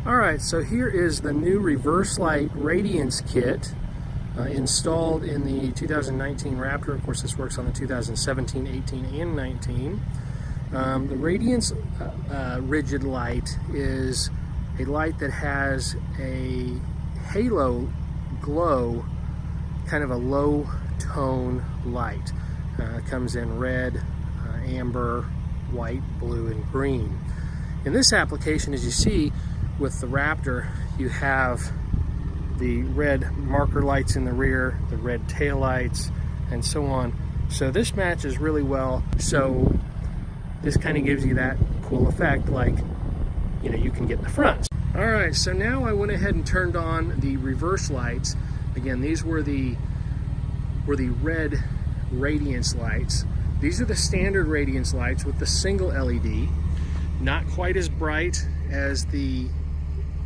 Alright, so here is the new reverse light Radiance kit installed in the 2019 Raptor. Of course, this works on the 2017, 18, and 19. The Radiance rigid light is a light that has a halo glow, kind of a low tone light. It comes in red, amber, white, blue, and green. In this application, as you see with the Raptor, you have the red marker lights in the rear, the red tail lights, and so on. So this matches really well. So this kind of gives you that cool effect, like, you know, you can get in the front. All right, so now I went ahead and turned on the reverse lights. Again, these were the red Radiance lights. These are the standard Radiance lights with the single LED. Not quite as bright as the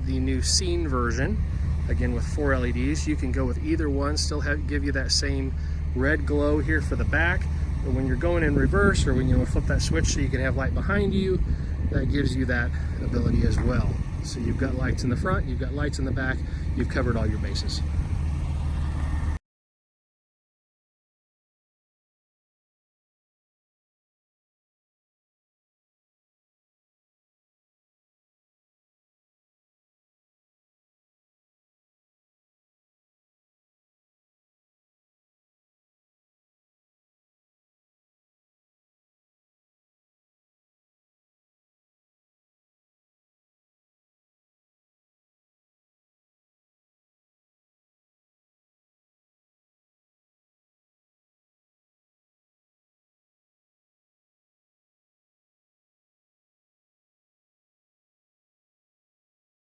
new Scene version. Again, with 4 LEDs, you can go with either one, still give you that same red glow here for the back. But when you're going in reverse, or when you flip that switch so you can have light behind you, that gives you that ability as well. So you've got lights in the front, you've got lights in the back, you've covered all your bases.